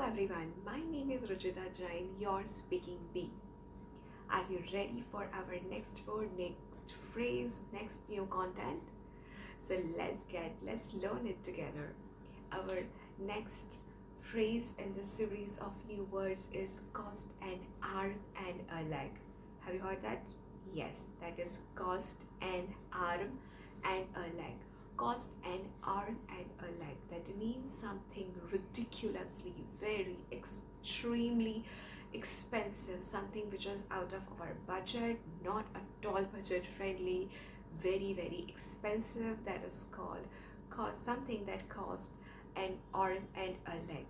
everyone, my name is Ruchita Jain, your speaking bee. Are you ready for our next word, next phrase, next new content? So let's learn it together. Our next phrase in the series of new words is cost an arm and a leg. Have you heard that? Yes, that is cost an arm and a leg. Cost an arm and a leg. That means something ridiculously, very, extremely expensive, something which is out of our budget, not at all budget friendly, very expensive. That is called cost, something that cost an arm and a leg.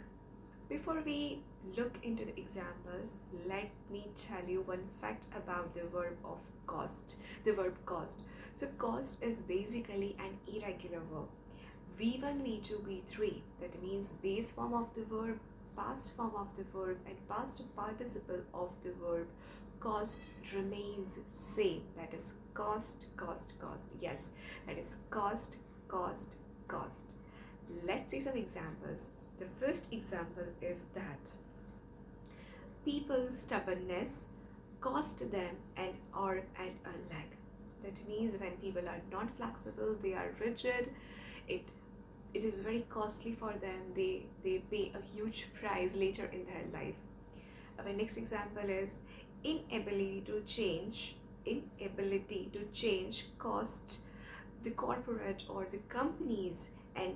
Before we look into the examples, let me tell you one fact about the verb of cost. The verb cost. So cost is basically an irregular verb. V1, V2, V3. That means base form of the verb, past form of the verb, and past participle of the verb. Cost remains same. That is cost. Yes, that is cost. Let's see some examples. The first example is that people's stubbornness cost them an arm and a leg. That means when people are not flexible, they are rigid, it is very costly for them. They pay a huge price later in their life. Our next example is inability to change. Inability to change cost the corporate or the companies and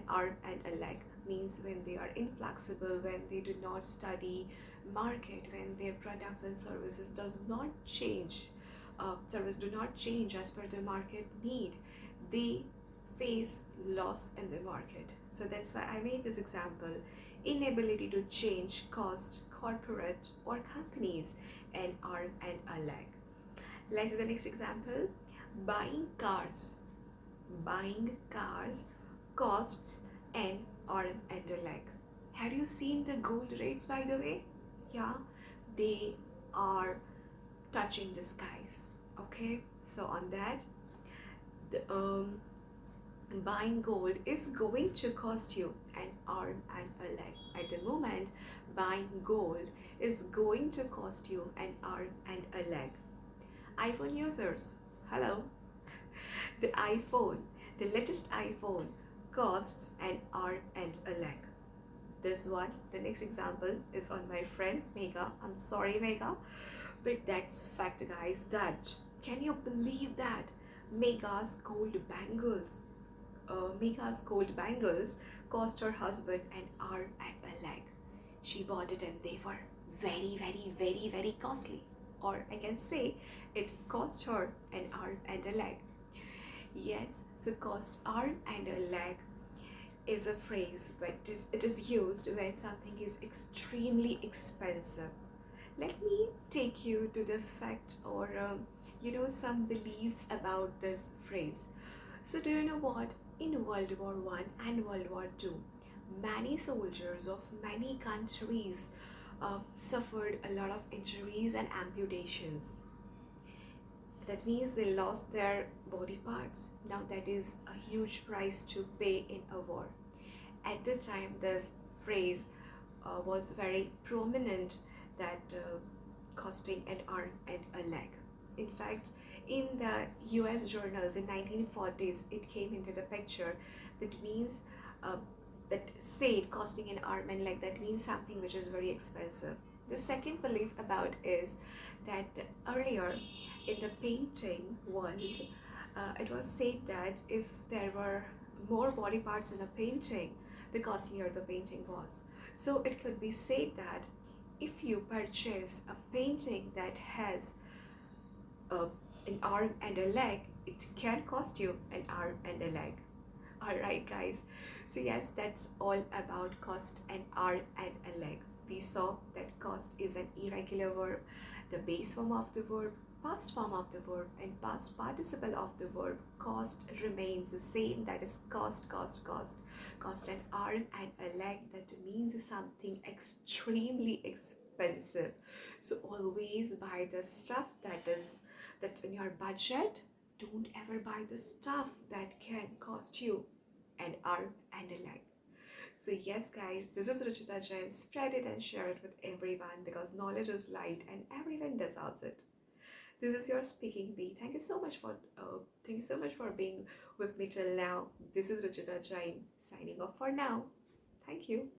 arm and a leg. Means when they are inflexible, when they do not study market, when their products and services does not change, do not change as per the market need, they face loss in the market. So that's why I made this example. Inability to change cost corporate or companies an arm and a leg. Let's see the next example. Buying cars costs an arm and a leg. Have you seen the gold rates, by the way? Yeah, they are touching the skies. Okay, so on that, buying gold is going to cost you an arm and a leg. At the moment, buying gold is going to cost you an arm and a leg. iPhone users, hello. The latest iPhone costs an arm and a leg. This one, the next example is on my friend Mega. I'm sorry, Mega, but that's fact, guys. That, can you believe that Mega's gold bangles cost her husband an arm and a leg. She bought it and they were very costly. Or I can say it cost her an arm and a leg. Yes, so cost arm and a leg is a phrase, but it is used when something is extremely expensive. Let me take you to the fact or some beliefs about this phrase. So do you know what? In World War I and World War II, many soldiers of many countries suffered a lot of injuries and amputations. That means they lost their body parts. Now that is a huge price to pay in a war. At the time, this phrase was very prominent, that costing an arm and a leg. In fact, in the US journals in 1940s, it came into the picture. That means that said costing an arm and leg, that means something which is very expensive. The second belief about is that earlier in the painting world, it was said that if there were more body parts in a painting, the costlier the painting was. So it could be said that if you purchase a painting that has an arm and a leg, it can cost you an arm and a leg. Alright, guys. So yes, that's all about cost an arm and a leg. We saw that cost is an irregular verb. The base form of the verb, past form of the verb, and past participle of the verb cost remains the same. That is cost an arm and a leg. That means something extremely expensive. So always buy the stuff that's in your budget. Don't ever buy the stuff that can cost you an arm and a leg. So, yes, guys, this is Ruchita Jain. Spread it and share it with everyone because knowledge is light and everyone deserves it. This is your speaking bee. Thank you so much for being with me till now. This is Ruchita Jain signing off for now. Thank you.